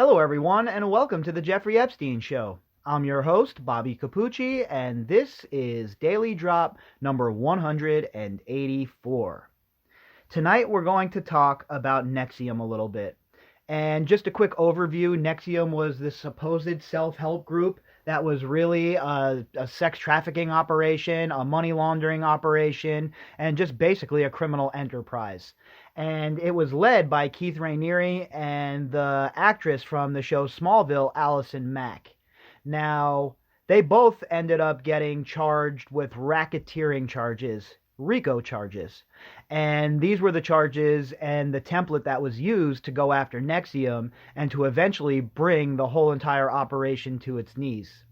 Hello, everyone, and welcome to the Jeffrey Epstein Show. I'm your host, Bobbycapucci, and this is Daily Drop number 184. Tonight, we're going to talk about NXIVM a little bit. And just a quick overview, NXIVM was this supposed self-help group that was really a sex trafficking operation, a money laundering operation, and just basically a criminal enterprise. And it was led by Keith Rainiere and the actress from the show Smallville, Allison Mack. Now, they both ended up getting charged with racketeering charges, RICO charges. And these were the charges and the template that was used to go after NXIVM and to eventually bring the whole entire operation to its knees.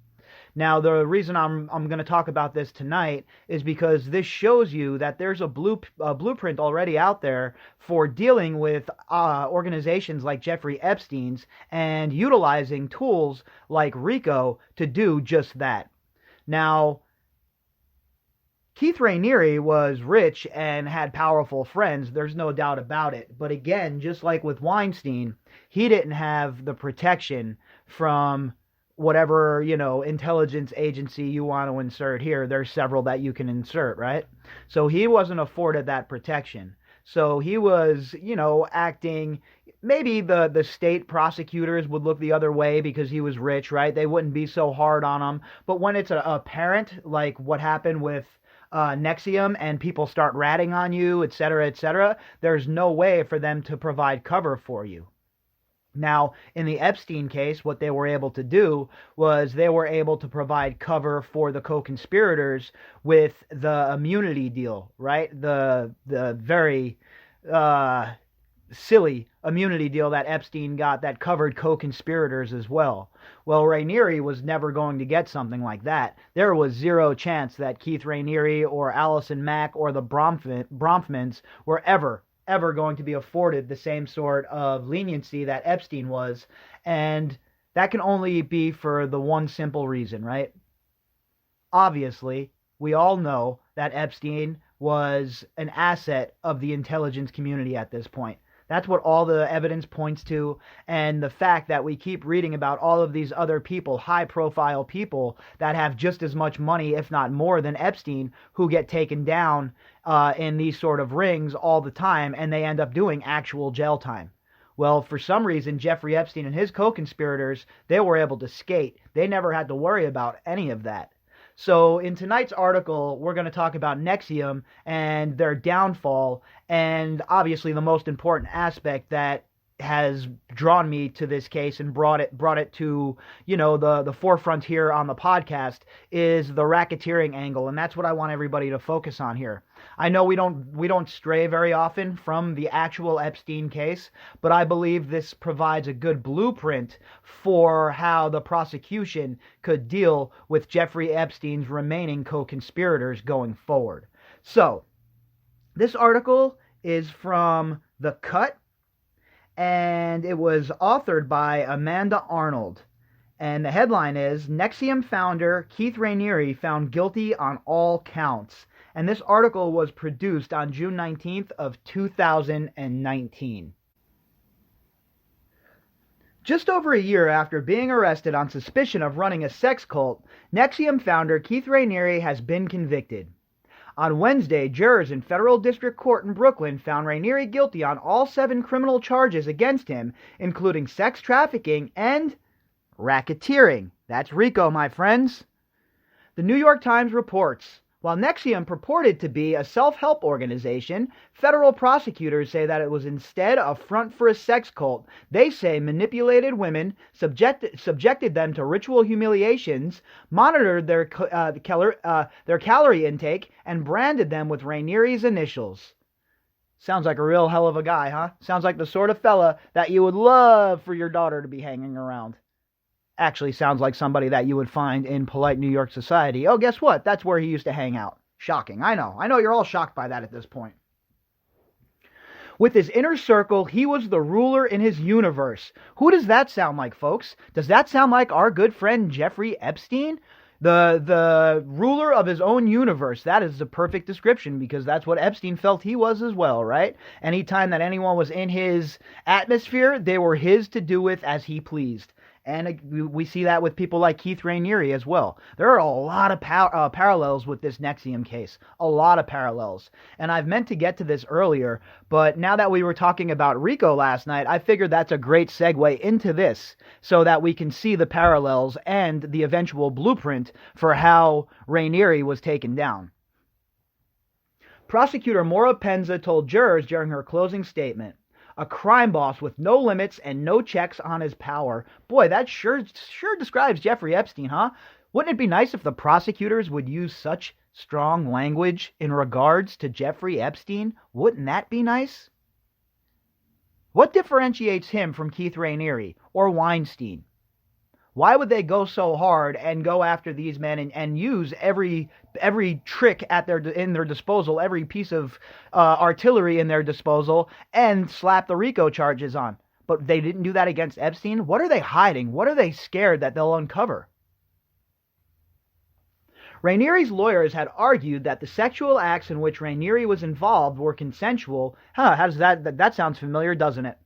Now, the reason I'm going to talk about this tonight is because this shows you that there's a blueprint already out there for dealing with organizations like Jeffrey Epstein's and utilizing tools like RICO to do just that. Now, Keith Rainiere was rich and had powerful friends, there's no doubt about it. But again, just like with Weinstein, he didn't have the protection from whatever, intelligence agency you want to insert here. There's several that you can insert, right? So he wasn't afforded that protection. So he was, acting, maybe the state prosecutors would look the other way because he was rich, right? They wouldn't be so hard on him. But when it's a parent, like what happened with NXIVM, and people start ratting on you, etc., there's no way for them to provide cover for you. Now, in the Epstein case, what they were able to do was they were able to provide cover for the co-conspirators with the immunity deal, right? The very silly immunity deal that Epstein got that covered co-conspirators as well. Well, Rainiere was never going to get something like that. There was zero chance that Keith Rainiere or Allison Mack or the Bronfmans were ever going to be afforded the same sort of leniency that Epstein was, and that can only be for the one simple reason, right? Obviously, we all know that Epstein was an asset of the intelligence community at this point. That's what all the evidence points to, and the fact that we keep reading about all of these other people, high-profile people, that have just as much money, if not more, than Epstein, who get taken down in these sort of rings all the time, and they end up doing actual jail time. Well, for some reason, Jeffrey Epstein and his co-conspirators, they were able to skate. They never had to worry about any of that. So in tonight's article, we're going to talk about NXIVM and their downfall, and obviously the most important aspect that has drawn me to this case and brought it to, the forefront here on the podcast is the racketeering angle, and that's what I want everybody to focus on here. I know we don't stray very often from the actual Epstein case, but I believe this provides a good blueprint for how the prosecution could deal with Jeffrey Epstein's remaining co-conspirators going forward. So, this article is from The Cut, and it was authored by Amanda Arnold. And the headline is, NXIVM founder Keith Rainiere found guilty on all counts. And this article was produced on June 19th of 2019. Just over a year after being arrested on suspicion of running a sex cult, NXIVM founder Keith Rainiere has been convicted. On Wednesday, jurors in federal district court in Brooklyn found Rainiere guilty on all 7 criminal charges against him, including sex trafficking and racketeering. That's RICO, my friends. The New York Times reports, while NXIVM purported to be a self-help organization, federal prosecutors say that it was instead a front for a sex cult. They say manipulated women, subjected them to ritual humiliations, monitored their calorie intake, and branded them with Rainiere's initials. Sounds like a real hell of a guy, huh? Sounds like the sort of fella that you would love for your daughter to be hanging around. Actually sounds like somebody that you would find in polite New York society. Oh, guess what? That's where he used to hang out. Shocking. I know you're all shocked by that at this point. With his inner circle, he was the ruler in his universe. Who does that sound like, folks? Does that sound like our good friend Jeffrey Epstein? The ruler of his own universe. That is the perfect description, because that's what Epstein felt he was as well, right? Anytime that anyone was in his atmosphere, they were his to do with as he pleased. And we see that with people like Keith Rainiere as well. There are a lot of parallels with this NXIVM case. A lot of parallels. And I've meant to get to this earlier, but now that we were talking about RICO last night, I figured that's a great segue into this, so that we can see the parallels and the eventual blueprint for how Rainiere was taken down. Prosecutor Maura Penza told jurors during her closing statement, "A crime boss with no limits and no checks on his power." Boy, that sure describes Jeffrey Epstein, huh? Wouldn't it be nice if the prosecutors would use such strong language in regards to Jeffrey Epstein? Wouldn't that be nice? What differentiates him from Keith Rainiere or Weinstein? Why would they go so hard and go after these men and use every trick in their disposal, every piece of artillery in their disposal, and slap the RICO charges on? But they didn't do that against Epstein. What are they hiding? What are they scared that they'll uncover? Rainiere's lawyers had argued that the sexual acts in which Rainiere was involved were consensual. How does that sounds familiar, doesn't it?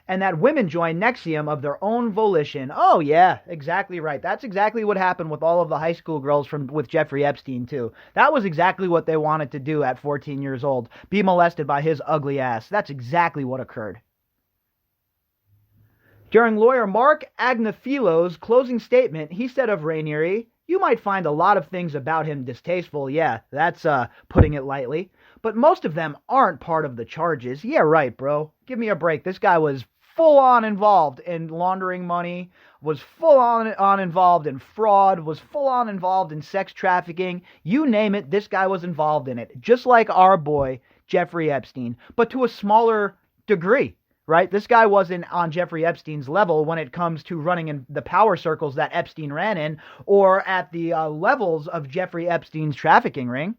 And that women joined NXIVM of their own volition. Oh yeah, exactly right. That's exactly what happened with all of the high school girls with Jeffrey Epstein too. That was exactly what they wanted to do at 14 years old. Be molested by his ugly ass. That's exactly what occurred. During lawyer Mark Agnafilo's closing statement, he said of Rainiere, "You might find a lot of things about him distasteful." Yeah, that's putting it lightly. "But most of them aren't part of the charges." Yeah, right, bro. Give me a break. This guy was full-on involved in laundering money, was full-on involved in fraud, was full-on involved in sex trafficking. You name it, this guy was involved in it. Just like our boy, Jeffrey Epstein, but to a smaller degree, right? This guy wasn't on Jeffrey Epstein's level when it comes to running in the power circles that Epstein ran in, or at the levels of Jeffrey Epstein's trafficking ring.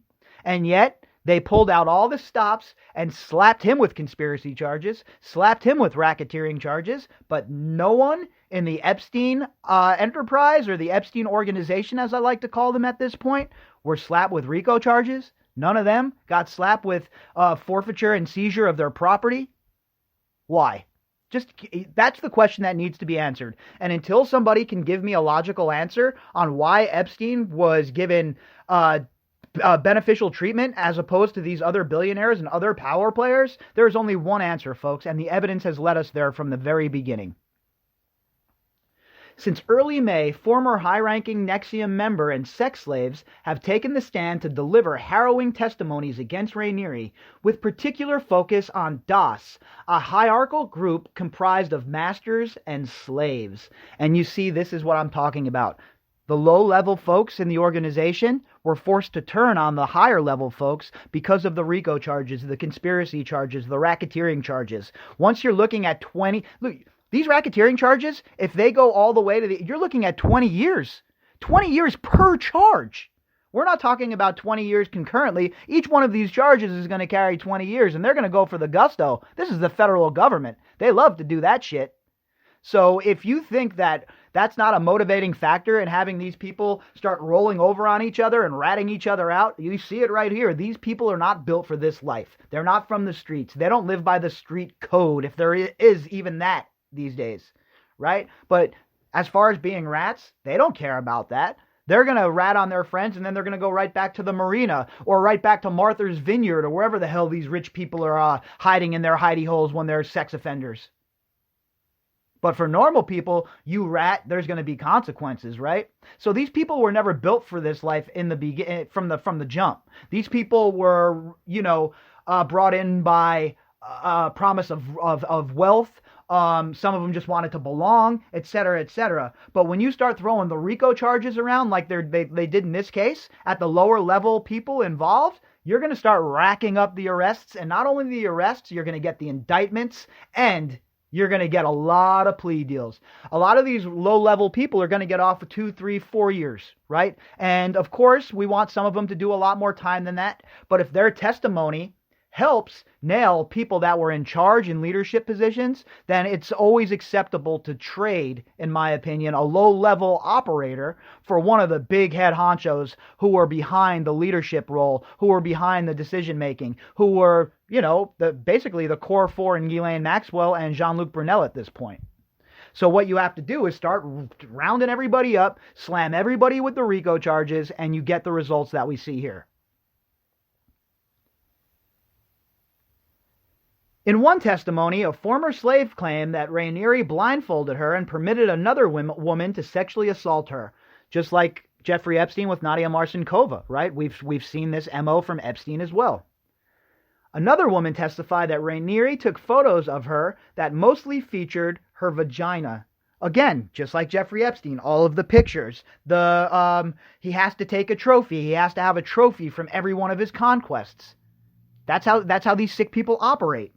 And yet, they pulled out all the stops and slapped him with conspiracy charges, slapped him with racketeering charges, but no one in the Epstein enterprise, or the Epstein organization, as I like to call them at this point, were slapped with RICO charges. None of them got slapped with forfeiture and seizure of their property. Why? That's the question that needs to be answered. And until somebody can give me a logical answer on why Epstein was given beneficial treatment as opposed to these other billionaires and other power players, there's only one answer, folks, and the evidence has led us there from the very beginning. Since early May, former high-ranking NXIVM member and sex slaves have taken the stand to deliver harrowing testimonies against Rainiere, with particular focus on DOS, a hierarchical group comprised of masters and slaves. And you see, this is what I'm talking about. The low-level folks in the organization were forced to turn on the higher-level folks because of the RICO charges, the conspiracy charges, the racketeering charges. Once you're looking at 20... Look, these racketeering charges, if they go all the way to you're looking at 20 years. 20 years per charge. We're not talking about 20 years concurrently. Each one of these charges is going to carry 20 years, and they're going to go for the gusto. This is the federal government. They love to do that shit. So if you think that that's not a motivating factor in having these people start rolling over on each other and ratting each other out, you see it right here. These people are not built for this life. They're not from the streets. They don't live by the street code, if there is even that these days, right? But as far as being rats, they don't care about that. They're going to rat on their friends, and then they're going to go right back to the marina or right back to Martha's Vineyard or wherever the hell these rich people are hiding in their hidey holes when they're sex offenders. But for normal people, you rat, there's going to be consequences, right? So these people were never built for this life in the from the jump. These people were, brought in by promise of wealth. Some of them just wanted to belong, etc., etc. But when you start throwing the RICO charges around like they did in this case, at the lower level people involved, you're going to start racking up the arrests. And not only the arrests, you're going to get the indictments, and you're going to get a lot of plea deals. A lot of these low-level people are going to get off for 2, 3, 4 years, right? And, of course, we want some of them to do a lot more time than that. But if their testimony helps nail people that were in charge in leadership positions, then it's always acceptable to trade, in my opinion, a low-level operator for one of the big head honchos who were behind the leadership role, who were behind the decision-making, who were, basically the core four in Ghislaine Maxwell and Jean-Luc Brunel at this point. So what you have to do is start rounding everybody up, slam everybody with the RICO charges, and you get the results that we see here. In one testimony, a former slave claimed that Rainier blindfolded her and permitted another woman to sexually assault her, just like Jeffrey Epstein with Nadia Marcinkova, right? We've seen this MO from Epstein as well. Another woman testified that Rainier took photos of her that mostly featured her vagina. Again, just like Jeffrey Epstein, all of the pictures. He has to take a trophy. He has to have a trophy from every one of his conquests. That's how these sick people operate.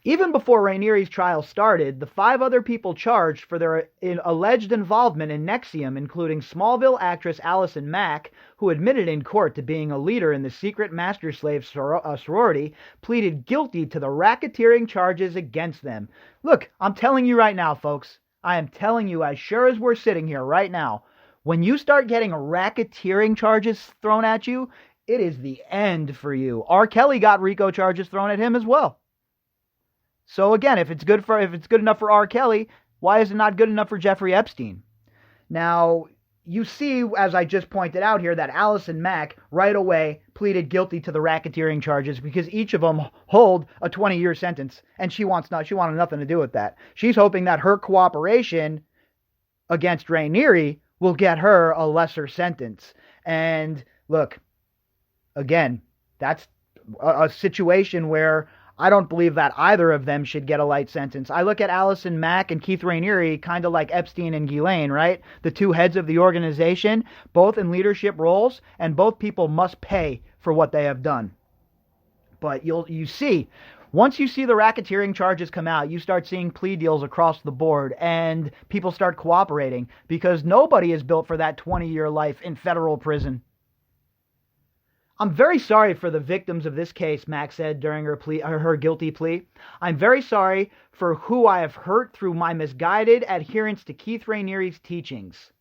Even before Rainier's trial started, the 5 other people charged for their alleged involvement in NXIVM, including Smallville actress Allison Mack, who admitted in court to being a leader in the secret master slave sorority, pleaded guilty to the racketeering charges against them. Look, I'm telling you right now, folks. I am telling you, as sure as we're sitting here right now, when you start getting racketeering charges thrown at you, it is the end for you. R. Kelly got RICO charges thrown at him as well. So again, if it's good enough for R. Kelly, why is it not good enough for Jeffrey Epstein? Now, you see, as I just pointed out here, that Allison Mack right away pleaded guilty to the racketeering charges because each of them hold a 20-year sentence, and she wanted nothing to do with that. She's hoping that her cooperation against Rainier will get her a lesser sentence. And look, again, that's a situation where I don't believe that either of them should get a light sentence. I look at Allison Mack and Keith Rainier kind of like Epstein and Ghislaine, right? The 2 heads of the organization, both in leadership roles, and both people must pay for what they have done. But you see, once you see the racketeering charges come out, you start seeing plea deals across the board, and people start cooperating because nobody is built for that 20-year life in federal prison. I'm very sorry for the victims of this case, Mack said during her guilty plea. I'm very sorry for who I have hurt through my misguided adherence to Keith Rainer's teachings.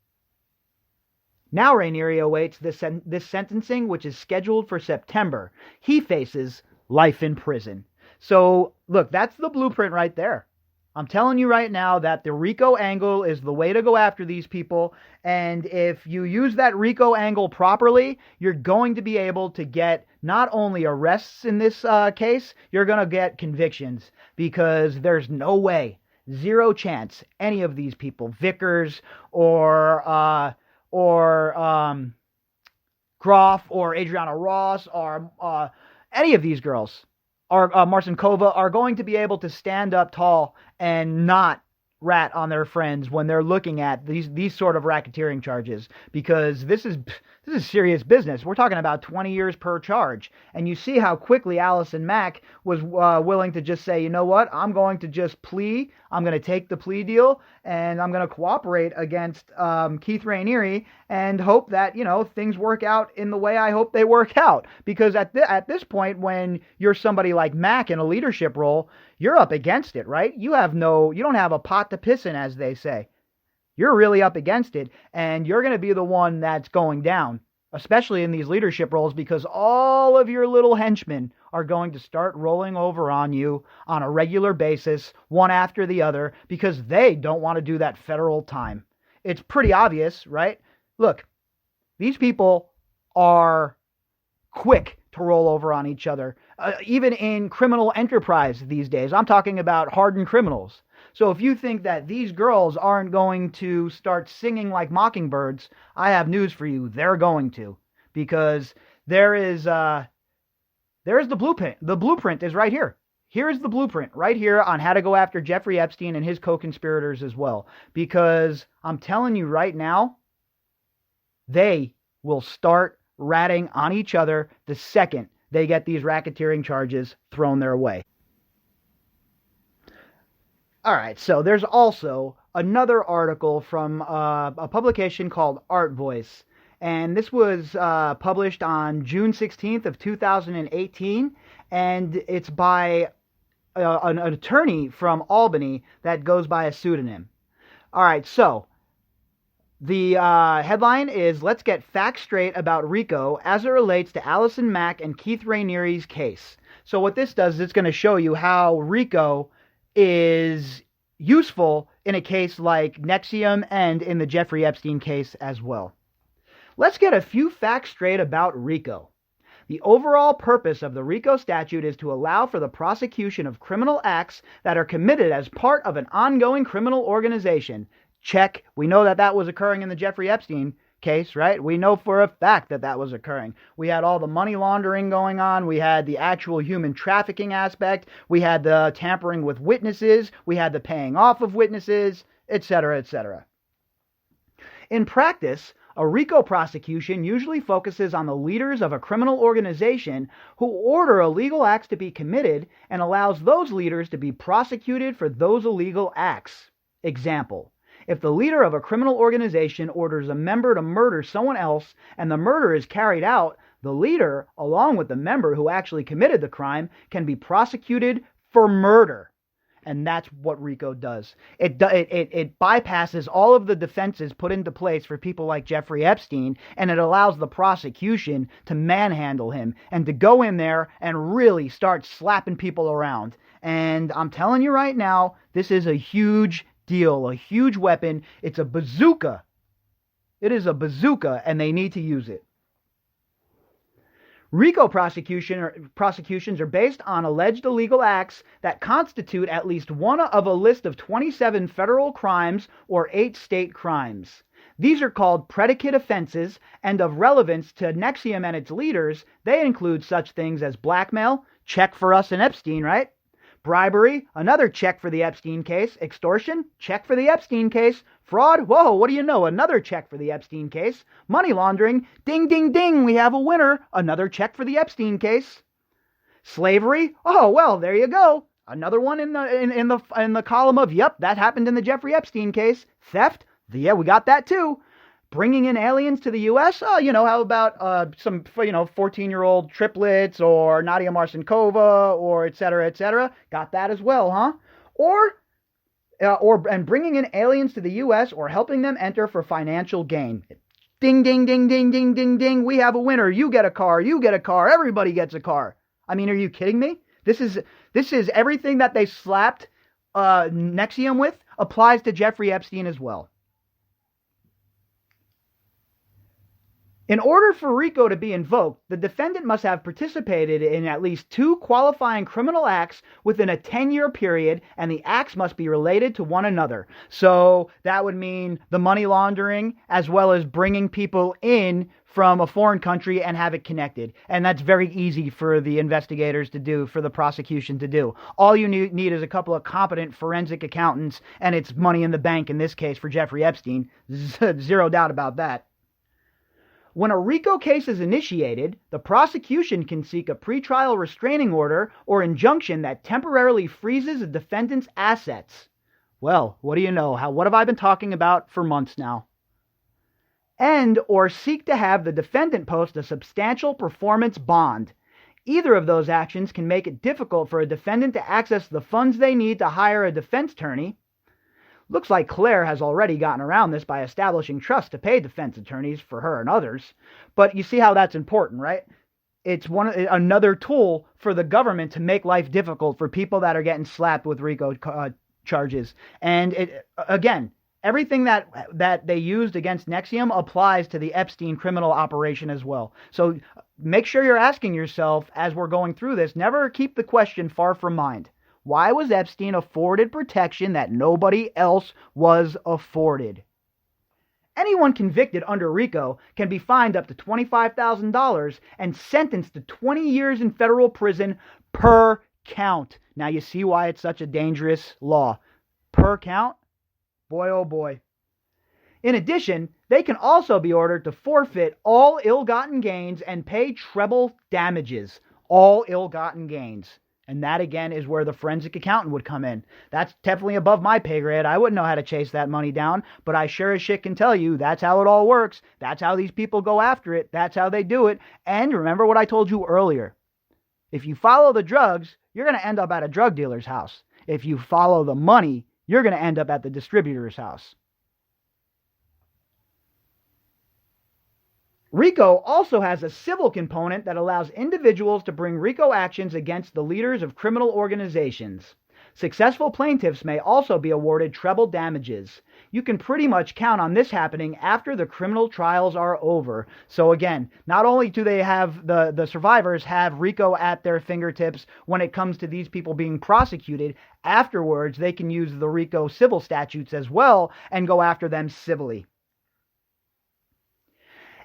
Now Rainier awaits this sentencing, which is scheduled for September. He faces life in prison. So, look, that's the blueprint right there. I'm telling you right now that the RICO angle is the way to go after these people, and if you use that RICO angle properly, you're going to be able to get not only arrests in this case, you're going to get convictions, because there's no way, zero chance, any of these people, Vickers or Groff or Adriana Ross or any of these girls, or Marcinkova, are going to be able to stand up tall and not rat on their friends when they're looking at these sort of racketeering charges, because this is serious business. We're talking about 20 years per charge, and you see how quickly Allison Mack was willing to just say, you know what, I'm going to just plea, I'm going to take the plea deal, and I'm going to cooperate against Keith Rainier and hope that, things work out in the way I hope they work out. Because at this point, when you're somebody like Mack in a leadership role, you're up against it, right? You don't have a pot to piss in, as they say. You're really up against it, and you're going to be the one that's going down, especially in these leadership roles, because all of your little henchmen are going to start rolling over on you on a regular basis, one after the other, because they don't want to do that federal time. It's pretty obvious, right? Look, these people are quick to roll over on each other, even in criminal enterprise these days. I'm talking about hardened criminals. So if you think that these girls aren't going to start singing like mockingbirds, I have news for you. They're going to, because there is the blueprint. The blueprint is right here. Here's the blueprint right here on how to go after Jeffrey Epstein and his co-conspirators as well. Because I'm telling you right now, they will start ratting on each other the second they get these racketeering charges thrown their way. All right, so there's also another article from a publication called Artvoice, and this was published on June 16th of 2018, and it's by an attorney from Albany that goes by a pseudonym. All right, so the headline is, "Let's get facts straight about RICO as it relates to Allison Mack and Keith Rainiere's case." So what this does is it's going to show you how RICO is useful in a case like NXIVM and in the Jeffrey Epstein case as well. Let's get a few facts straight about RICO. The overall purpose of the RICO statute is to allow for the prosecution of criminal acts that are committed as part of an ongoing criminal organization. Check. We know that that was occurring in the Jeffrey Epstein case, right? We know for a fact that that was occurring. We had all the money laundering going on. We had the actual human trafficking aspect. We had the tampering with witnesses. We had the paying off of witnesses, etc., etc. In practice, a RICO prosecution usually focuses on the leaders of a criminal organization who order illegal acts to be committed and allows those leaders to be prosecuted for those illegal acts. Example: if the leader of a criminal organization orders a member to murder someone else and the murder is carried out, the leader, along with the member who actually committed the crime, can be prosecuted for murder. And that's what RICO does. It bypasses all of the defenses put into place for people like Jeffrey Epstein, and it allows the prosecution to manhandle him and to go in there and really start slapping people around. And I'm telling you right now, this is a huge deal, a huge weapon. It's a bazooka. It is a bazooka, and they need to use it. RICO prosecutions are based on alleged illegal acts that constitute at least one of a list of 27 federal crimes or 8 state crimes. These are called predicate offenses, and of relevance to NXIVM and its leaders, they include such things as blackmail, check for us and Epstein, right? Bribery, another check for the Epstein case. Extortion, check for the Epstein case. Fraud, whoa, what do you know? Another check for the Epstein case. Money laundering, ding, ding, ding, we have a winner. Another check for the Epstein case. Slavery, oh, well, there you go. Another one in the column of, yep, that happened in the Jeffrey Epstein case. Theft, yeah, we got that too. Bringing in aliens to the U.S., how about some 14-year-old triplets or Nadia Marcinkova or et cetera, got that as well, huh? And bringing in aliens to the U.S. or helping them enter for financial gain. Ding, ding, ding, ding, ding, ding, ding, we have a winner, you get a car, everybody gets a car. I mean, are you kidding me? This is everything that they slapped NXIVM with applies to Jeffrey Epstein as well. In order for RICO to be invoked, the defendant must have participated in at least 2 qualifying criminal acts within a 10-year period, and the acts must be related to one another. So that would mean the money laundering as well as bringing people in from a foreign country and have it connected. And that's very easy for the investigators to do, for the prosecution to do. All you need is a couple of competent forensic accountants, and it's money in the bank in this case for Jeffrey Epstein. Zero doubt about that. When a RICO case is initiated, the prosecution can seek a pretrial restraining order or injunction that temporarily freezes a defendant's assets. Well, what do you know? What have I been talking about for months now? And or seek to have the defendant post a substantial performance bond. Either of those actions can make it difficult for a defendant to access the funds they need to hire a defense attorney. Looks like Claire has already gotten around this by establishing trust to pay defense attorneys for her and others. But you see how that's important, right? It's another tool for the government to make life difficult for people that are getting slapped with RICO charges. And again, everything that they used against NXIVM applies to the Epstein criminal operation as well. So make sure you're asking yourself as we're going through this, never keep the question far from mind. Why was Epstein afforded protection that nobody else was afforded? Anyone convicted under RICO can be fined up to $25,000 and sentenced to 20 years in federal prison per count. Now you see why it's such a dangerous law. Per count? Boy, oh boy. In addition, they can also be ordered to forfeit all ill-gotten gains and pay treble damages. All ill-gotten gains. And that, again, is where the forensic accountant would come in. That's definitely above my pay grade. I wouldn't know how to chase that money down, but I sure as shit can tell you that's how it all works. That's how these people go after it. That's how they do it. And remember what I told you earlier. If you follow the drugs, you're going to end up at a drug dealer's house. If you follow the money, you're going to end up at the distributor's house. RICO also has a civil component that allows individuals to bring RICO actions against the leaders of criminal organizations. Successful plaintiffs may also be awarded treble damages. You can pretty much count on this happening after the criminal trials are over. So again, not only do they have the survivors have RICO at their fingertips when it comes to these people being prosecuted, afterwards they can use the RICO civil statutes as well and go after them civilly.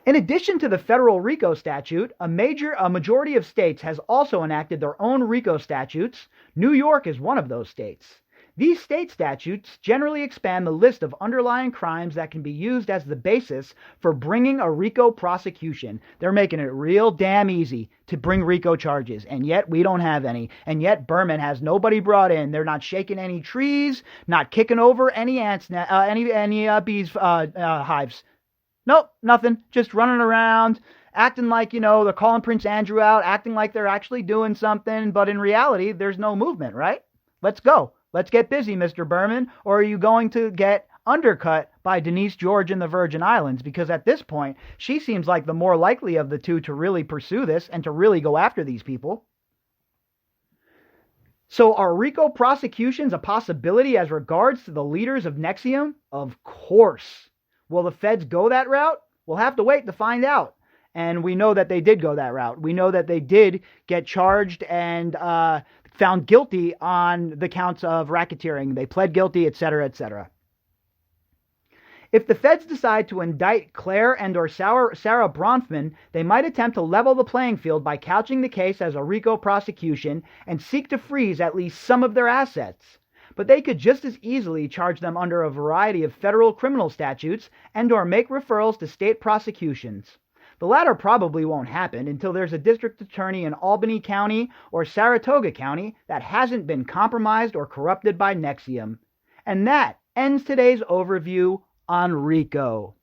In addition to the federal RICO statute, a majority of states has also enacted their own RICO statutes. New York is one of those states. These state statutes generally expand the list of underlying crimes that can be used as the basis for bringing a RICO prosecution. They're making it real damn easy to bring RICO charges, and yet we don't have any. And yet Berman has nobody brought in. They're not shaking any trees, not kicking over any ants, any bees hives. Nope, nothing. Just running around, acting like, they're calling Prince Andrew out, acting like they're actually doing something, but in reality, there's no movement, right? Let's go. Let's get busy, Mr. Berman, or are you going to get undercut by Denise George in the Virgin Islands? Because at this point, she seems like the more likely of the two to really pursue this and to really go after these people. So are RICO prosecutions a possibility as regards to the leaders of NXIVM? Of course. Will the feds go that route? We'll have to wait to find out. And we know that they did go that route. We know that they did get charged and found guilty on the counts of racketeering. They pled guilty, etc., etc. If the feds decide to indict Claire and or Sarah Bronfman, they might attempt to level the playing field by couching the case as a RICO prosecution and seek to freeze at least some of their assets. But they could just as easily charge them under a variety of federal criminal statutes and or make referrals to state prosecutions. The latter probably won't happen until there's a district attorney in Albany County or Saratoga County that hasn't been compromised or corrupted by NXIVM. And that ends today's overview on RICO.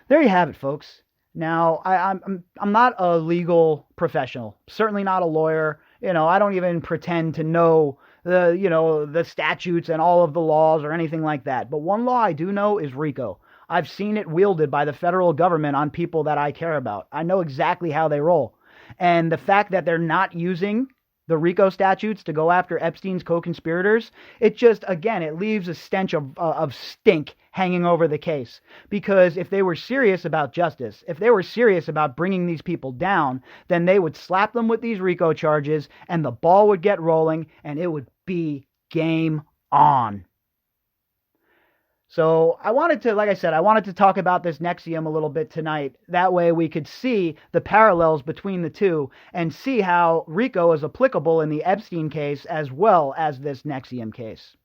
There you have it, folks. Now, I'm not a legal professional, certainly not a lawyer. I don't even pretend to know the statutes and all of the laws or anything like that. But one law I do know is RICO. I've seen it wielded by the federal government on people that I care about. I know exactly how they roll. And the fact that they're not using the RICO statutes to go after Epstein's co-conspirators, it just, again, it leaves a stench of stink hanging over the case. Because if they were serious about justice, if they were serious about bringing these people down, then they would slap them with these RICO charges and the ball would get rolling and it would be game on. So I wanted to talk about this NXIVM a little bit tonight. That way we could see the parallels between the two and see how RICO is applicable in the Epstein case as well as this NXIVM case.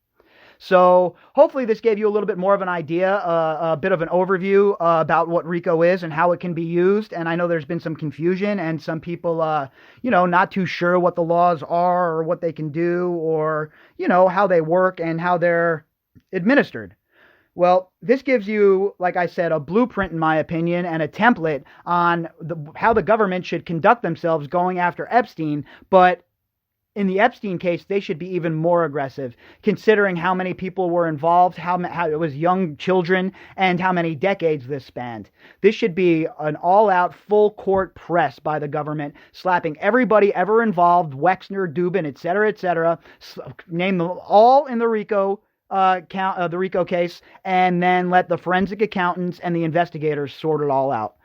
So hopefully this gave you a little bit more of an idea, a bit of an overview about what RICO is and how it can be used. And I know there's been some confusion and some people, not too sure what the laws are or what they can do or, how they work and how they're administered. Well, this gives you, like I said, a blueprint, in my opinion, and a template on how the government should conduct themselves going after Epstein. But in the Epstein case, they should be even more aggressive, considering how many people were involved, how it was young children, and how many decades this spanned. This should be an all-out, full-court press by the government, slapping everybody ever involved, Wexner, Dubin, etc., name them all in the RICO the RICO case, and then let the forensic accountants and the investigators sort it all out.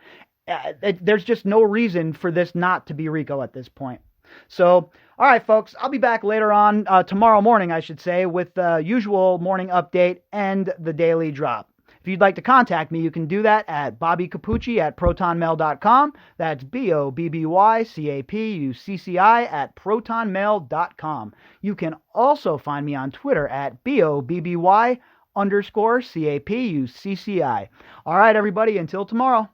There's just no reason for this not to be RICO at this point. So, all right, folks, I'll be back later on, tomorrow morning, I should say, with the usual morning update and the daily drop. If you'd like to contact me, you can do that at bobbycapucci@protonmail.com. That's BOBBYCAPUCCI@protonmail.com. You can also find me on Twitter at BOBBY_CAPUCCI. All right, everybody, until tomorrow.